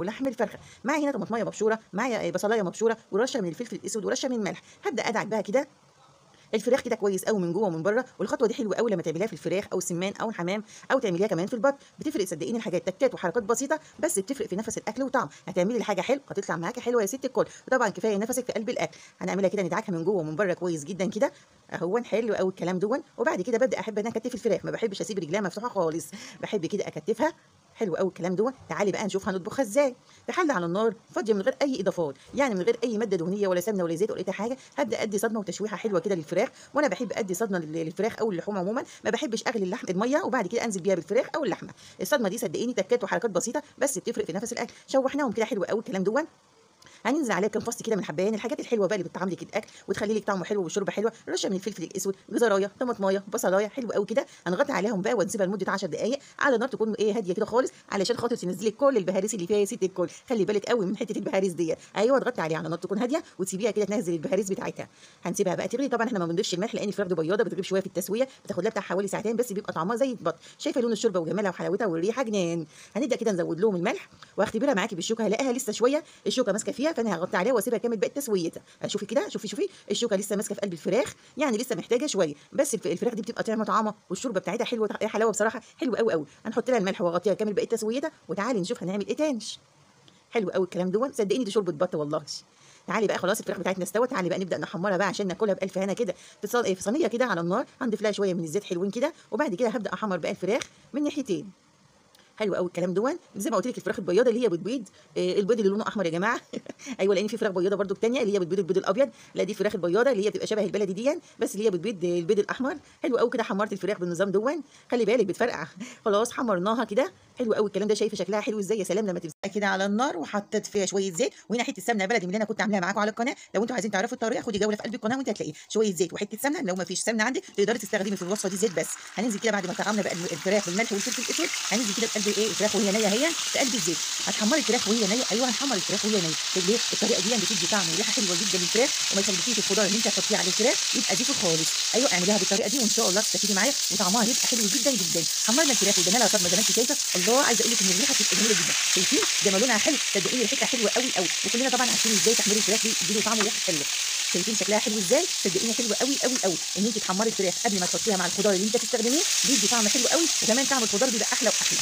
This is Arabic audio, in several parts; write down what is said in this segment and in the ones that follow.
ولحم الفرخه. معايا هنا طماطمايه مبشوره، معايا بصلايه مبشوره، ورشه من الفلفل الاسود، ورشه من الملح. هبدا ادعك بها كده الفراخ كده كويس قوي من جوه ومن بره. والخطوه دي حلوه قوي لما تعمليها في الفراخ او السمان او الحمام، او تعمليها كمان في البط. بتفرق صدقيني، الحاجات تكات وحركات بسيطه بس بتفرق في نفس الاكل وطعم. هتعملي الحاجه حلو هتطلع معاكي حلوه يا ست الكل. وطبعا كفايه نفسك في قلب الاكل. هنعملها كده ندعكها من جوه ومن بره كويس جدا كده اهو. حلو قوي الكلام دون. وبعد كده ببدا احب ان انا اكتف الفراخ، ما بحبش اسيب رجليها مفتوحه خالص، بحب كده اكتفها. حلو قوي الكلام دون. تعالي بقى نشوف هنطبخها ازاي. في حله على النار فاضيه من غير اي اضافات، يعني من غير اي ماده دهنيه ولا سمنه ولا زيت ولا اي حاجه. هبدا ادي صدمه وتشويحه حلوه كده للفراخ. وانا بحب ادي صدمه للفراخ او اللحوم عموما، ما بحبش اغلي اللحم الميه وبعد كده انزل بيها بالفراخ او اللحمه. الصدمه دي صدقيني تكات وحركات بسيطه بس بتفرق في نفس الاكل. شوحناهم كده حلو قوي الكلام دون. هننزل عليها كام فص كده من حبايان الحاجات الحلوه بقى اللي بتطعم لك الاكل وتخلي لك طعمه حلو والشوربه حلوه. رشه من الفلفل الاسود، جزرايه، طماطمايه، بصلايه، حلو قوي كده. هنغطي عليهم بقى ونسيبها لمده 10 دقائق على نار تكون هاديه كده خالص، علشان خاطر تنزلي كل البهاريس اللي فيها يا ست الكل. خلي بالك قوي من حته البهاريس ديت. ايوه تغطي عليها على نار تكون هاديه وتسيبيها كده تنزل البهاريس بتاعتها. هنسيبها بقى تغلي. طبعا احنا ما بنضيفش الملح لان الفراخ دي بياضه بتغيب شويه في التسويه، بتاخد لها بتاع حوالي ساعتين بس بيبقى طعمها زي البط. شايفه لون الشوربه وجمالها وحلاوتها والريحه جنان. هنبدا كده نزود لهم الملح واختبرها معاكي بالشوكه. هلاقيها لسه شويه الشوكه ماسكه فيها، فانا هغطي عليها واسيبها كامل بقت تسويتها. شوفي كده، شوفي الشوكه لسه ماسكه في قلب الفراخ، يعني لسه محتاجه شويه. بس الفراخ دي بتبقى طعمه طعمه والشوربه بتاعتها حلوه حلاوه بصراحه، حلوه قوي قوي. هنحط لها الملح واغطيها كامل بقت تسويتها. وتعالي نشوف هنعمل ايه تاني. حلو قوي الكلام دون. صدقيني دي شوربه بط والله. تعالي بقى خلاص الفراخ بتاعتنا استوت. تعالي بقى نبدا نحمرها بقى عشان ناكلها بالف هنا كده في صينيه كده على النار. هنضيف لها شويه من الزيت حلوين كده. وبعد كده هبدا احمر بقى الفراخ من ناحيتين. حلو قوي الكلام دون. زي ما قلت لك الفراخ البياضه اللي هي بتبيض، البيض اللي لونه احمر يا جماعه. ايوه لان في فراخ بياضه برده الثانيه اللي هي بتبيض البيض الابيض. لا دي الفراخ البياضه اللي هي بتبقى شبه البلدي دي، بس اللي هي بتبيض البيض الاحمر. حلو قوي كده. حمرت الفراخ بالنظام دون. خلي بالك بتفرقع. خلاص حمرناها كده. حلو قوي الكلام ده. شايفه شكلها حلو ازاي؟ يا سلام لما تمسكها كده على النار وحطيت فيها شويه زيت. وهنا حته سمنه بلدي من اللي انا كنت عاملاها معاكم على القناه. لو انتوا عايزين تعرفوا الطريقه خدي جوله في قلب القناه وانت هتلاقي شويه زيت وحته سمنه. لو ما فيش سمنه عندك تقدري تستخدمي في الوصفه دي زيت بس. هننزل كده بعد ما طعمنا بقى الفراخ بالملح والفلفل الاسود. هننزل كده بقلب الفراخ وهي نيه هي في قلب الزيت. هتحمري الفراخ وهي نيه. ايوه هنحمر الفراخ وهي نيه. ليه؟ الطريقه دي بتدي طعم وريحه حلوه جدا للفراخ وما يخليكيش الخضار اللي انت هتحطيه على الفراخ يبقى زيت خالص. ايوه اعمليها بالطريقه دي وان شاء الله تستفيدي معايا وطعمها هيبقى حلو جدا جدا. حمرنا الفراخ وجمالها صدمه زي ما انت شايفه. الله عايزه اقول لك ان الريحه بتبقى جميله جدا. شايفين جمال لونها حلو. صدقوني ريحتها حلوه قوي قوي. وكلنا طبعا عارفين ازاي تحمير الفراخ دي تديله طعم وريحه حلوه. شايفين شكلها حلو ازاي؟ صدقيني حلوه قوي قوي قوي. ان انت تحمري الفراخ قبل ما تحطيها مع الخضار اللي انت تستخدميه بيدي طعم حلو قوي. وكمان طعم الخضار بيبقى احلى واحلى.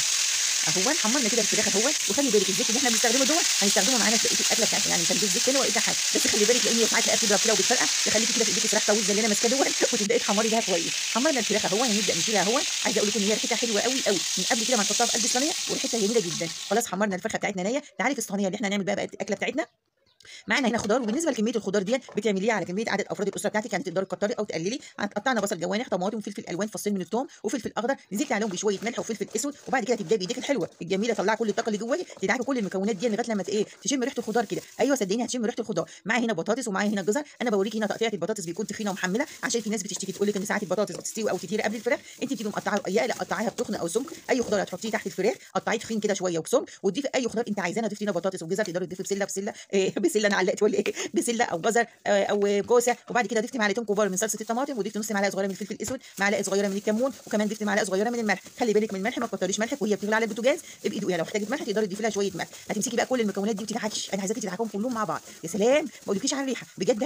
اهو حمرنا كده الفراخ اهو. وخلي بالك الزيت اللي احنا بنستخدمه دوت هنستخدمه معانا في بقيه الاكله بتاعتنا، يعني مش هنضيف زيت تاني ولا اي حاجه. بس خلي بالك لان ساعات الاكل بيضرب كده وبتفرقع تخليكي كده في ايديكي فراخ طاووس زي اللي انا ماسكاه دوت وتبداي تحمري بيها كويس. حمرنا الفراخ اهو. هنبدا نشيلها اهو. عايزه اقول لكم ان هي ريحتها حلوه قوي قوي من قبل كده ما نحطها في قلب الصينيه وريحتها جميله جدا. خلاص حمرنا الفرخه بتاعتنا نيه. تعالي في الصينيه اللي احنا هنعمل بقى الاكله بتاعتنا. معانا هنا خضار. وبالنسبه لكميه الخضار دي بتعمليها على كميه عدد افراد الاسره بتاعتك، يعني تقدري تكتري او تقللي. قطعنا بصل جوانح، طماطم، فلفل الوان، فصين من الثوم وفلفل اخضر. نزلت عليهم بشويه ملح وفلفل اسود. وبعد كده تبداي بايديك الحلوه الجميله طلعي كل الطاقه اللي جواكي تدعكي كل المكونات دي لغايه لما تشم ريحه الخضار كده. ايوه صدقيني هتشم ريحه الخضار. معايا هنا بطاطس ومعايا هنا جزر. انا بوريكي هنا تقطيعه البطاطس بيكون تخينه ومحمله عشان في ناس بتشتكي تقول لك ان ساعات البطاطس بتستوي او تطير قبل الفراخ. انت بتبقي مقطعه رقيقه. لا قطعيها بتخن او سمك. اي خضار هتحطيه تحت الفراخ قطعيه تخين كده شويه وبسمك وتضيفي اي خضار انت عايزاه. ضيفتي هنا بطاطس وجزر. تقدري تضيفي بسله بسله انا علقت ولا ايه بسله او جزر او كوسه. وبعد كده ضفت معلقتين كبار من صلصه الطماطم وضفت نص معلقه صغيره من الفلفل الاسود، معلقه صغيره من الكمون، وكمان ضفت معلقه صغيره من الملح. خلي بالك من الملح ما تكتريش ملحك وهي بتغلي على البوتاجاز. ابقي دوقيها لو احتاجت ملح تقدري تضيفي لها شويه ملح. هتمسكي بقى كل المكونات دي وتدعكي. انا عايزاكي تدعكهم كلهم مع بعض. يا سلام ما اقولكيش على الريحه بجد.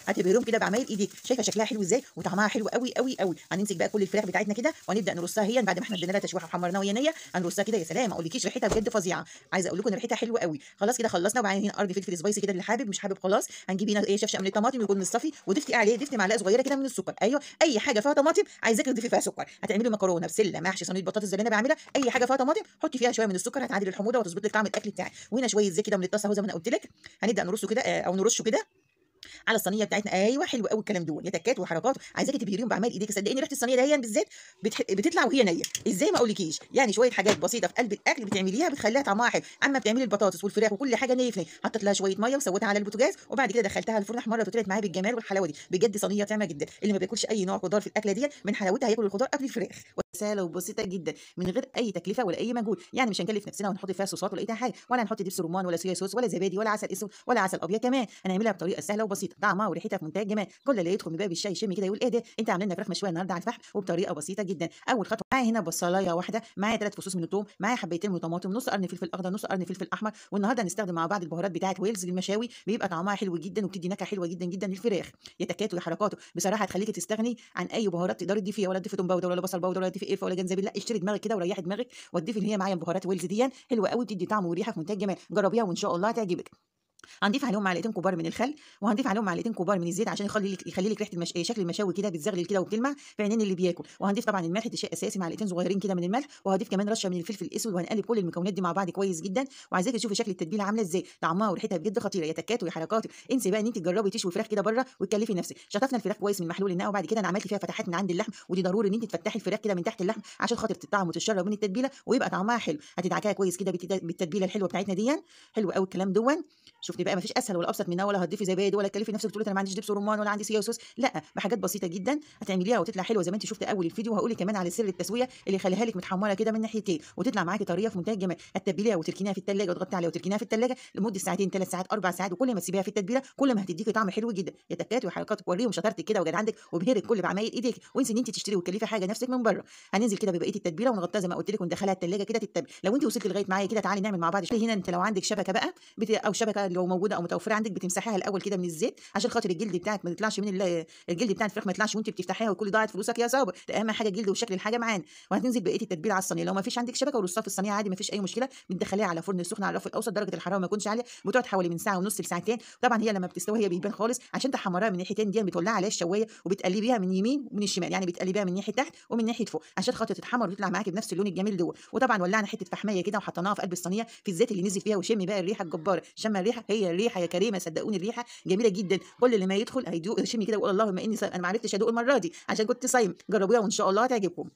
هتبهريهم كده بعمايل ايديك. شايفه شكلها حلو ازاي وطعمها حلو قوي قوي قوي. هنمسك بقى كل الفراخ بتاعتنا كده ونبدا نرصها هي بعد ما احنا ادينا لها تشويحه وحمرناها وهي نيه. هنرصها كده. يا سلام ما اقولكيش ريحتها بجد فظيعه. عايزه اقول لكم ان ريحتها حلوه قوي. خلاص كده خلصنا. وبعدين هنا ارض فلفل سبايسي كده اللي حابب. مش حابب خلاص هنجيب هنا شفشق من الطماطم يكون الصفي وضفتي عليه ضفتي معلقه صغيره كده من السكر. ايوه اي حاجه فيها طماطم عايزاكي تضيفي فيها سكر. هتعملي مكرونه بسله محشي صينيه بطاطس زي اللي انا بعملها. اي حاجه فيها طماطم حطي فيها شويه من السكر هتعادل الحموضه وتظبط لك طعم الاكل بتاعك. وهنا شويه زيت كده من الطاسه اهو زي ما انا قلت لك. هنبدا نرصه كده او نرشه كده على الصينيه بتاعتنا. ايوه حلو قوي الكلام دول. يا تكات وحركات عايزاكي تبهريهم باعمال ايديك. صدقيني ريحه الصينيه دهيا بالذات بتطلع وهي نيه ازاي ما اقولكيش. يعني شويه حاجات بسيطه في قلب الاكل بتعمليها بتخليها طعمها حلو. اما بتعملي البطاطس والفراخ وكل حاجه نيه في نيه. حطيت لها شويه ميه وسويتها على البوتاجاز وبعد كده دخلتها الفرن احمرت وطلعت معايا بالجمال والحلاوه دي. بجد صينيه طعمه جدا. اللي ما بياكلش اي نوع خضار في الاكله دي من حلاوتها هياكل الخضار قبل الفراخ. سهله وبسيطه جدا من غير اي تكلفه ولا اي مجهود. يعني مش هنكلف نفسنا ونحط فيها صوصات ولا اي حاجه ولا هنحط دبس رمان ولا صويا صوص ولا زبادي ولا عسل اسود ولا عسل ابيض. كمان هنعملها بطريقه سهله وبسيطه. بسيطه، طعمها وريحتها في منتهى الجمال. كل اللي يدخل من باب الشاي يشم كده يقول ايه ده، انت عامله لنا فراخ مشويه النهارده على الفحم وبطريقه بسيطه جدا. اول خطوه معايا هنا بصلايه واحده، معايا 3 فصوص من الثوم، معايا حبيتين من الطماطم، نص قرن فلفل اخضر، نص قرن فلفل احمر. والنهارده هنستخدم مع بعض البهارات بتاعه ويلز للمشاوي، بيبقى طعمها حلو جدا وبتدي نكهه حلوه جدا جدا للفراخ. يا تكاته يا حركاته، بصراحه هتخليكي تستغني عن اي بهارات تقدري تضيفيها، ولا تضيفي توم باودر ولا بصل باودر ولا تضيفي قرفه ولا جنزبيل، لا اشتري دماغك كده وريحي دماغك وتضيفي اللي هي معايا البهارات ويلز دي، حلوه قوي بتدي طعم وريحه في منتهى الجمال. جربيها وان شاء الله هتعجبك. هنضيف عليهم معلقتين كبار من الخل، وهنضيف عليهم معلقتين كبار من الزيت عشان يخلي لك ريحه شكل المشاوي كده بتزغلل كده وبتلمع في عينين اللي بياكل. وهنضيف طبعا الملح، ده شيء اساسي، معلقتين صغيرين كده من الملح. وهضيف كمان رشه من الفلفل الاسود. وهنقلب كل المكونات دي مع بعض كويس جدا. وعايزاكي تشوفي شكل التتبيله عامله ازاي، طعمها وريحتها بجد خطيره. يا تكات ويا حركات، انسي بقى ان انت تجربي تشوي فراخ كده بره وتكلفي نفسك. شطفنا الفراخ كويس من محلول النقع، وبعد كده انا عملت فيها فتحات من عند اللحم، ودي ضروري ان انت تفتحي الفراخ كده من تحت اللحم عشان خاطر تطعم وتتشرب من التتبيله ويبقى طعمها حلو. هتدعكيها كويس كده بالتتبيله الحلوه بتاعتنا دي. حلو قوي الكلام دون. شفتي بقى، مفيش اسهل ولا ابسط منها، ولا هتضيفي زبادي ولا تكلفي نفسك تقولي انا ما عنديش دبس رمان ولا عندي صويا صوص، لا، بحاجات بسيطه جدا هتعمليها وتطلع حلوه زي ما انت شفتي اول الفيديو. وهقول لك كمان على سر التسويه اللي يخليها لك متحمره كده من ناحيتين وتطلع معاكي طريه في منتهى الجمال. هتتبليها وتركنيها في الثلاجه وتغطي عليها وتركنيها في الثلاجه لمده ساعتين 3 ساعات 4 ساعات، وكل ما تسيبيها في التتبيله كل ما هتديكي طعم حلو جدا. يا تكات وحركاتك، وريهم شطارتك كده وجدعنتك وبهرك كل بعمايل ايديك، وانسي ان انت تشتري وتكلفي حاجه نفسك من بره. هننزل كده ببقيه التتبيله ونغطيها زي ما قلت لك وندخلها الثلاجه كده تتبل. لو انت وصلت لغايه معايا كده تعالي نعمل مع بعض هنا. انت لو عندك شبكه بقى او شبكه لو موجوده او متوفره عندك، بتمسحيها الاول كده من الزيت عشان خاطر الجلد بتاعك ما يطلعش من الجلد بتاع الفراخ ما يطلعش وانت بتفتحيها وكل ضاعت فلوسك يا صابر. ده اهم حاجه الجلد وشكل الحاجه معانا. وهتنزل بقيه التتبيله على الصينيه. لو ما فيش عندك شبكه ورصها في الصينيه عادي ما فيش اي مشكله. بتدخليها على فرن سخن على الرف الاوسط، درجه الحراره ما تكونش عاليه، بتقعد حوالي من ساعه ونص لساعتين. طبعا هي لما بتستوي هي بيبان خالص عشان تحمرها من ناحيتين دي، بتولعي عليها الشوايه وبتقلبيها من يمين ومن الشمال، يعني بتقلبيها من ناحيه تحت ومن ناحيه فوق عشان خاطر تتحمر وتطلع معاكي بنفس اللون الجميل دوت. وطبعا ولعنا حته فحميه كده وحطيناها في قلب الصينيه في الزيت اللي نزل فيها، وشمي بقى الريحه الجباره. شم الريحه، هي الريحه يا كريمه صدقوني الريحه جميله جدا. كل اللي ما يدخل هيدوق يشم كده ويقول اللهم اني صايم. انا ما عرفتش ادوق المره دي عشان كنت صايم. جربوها وان شاء الله هتعجبكم.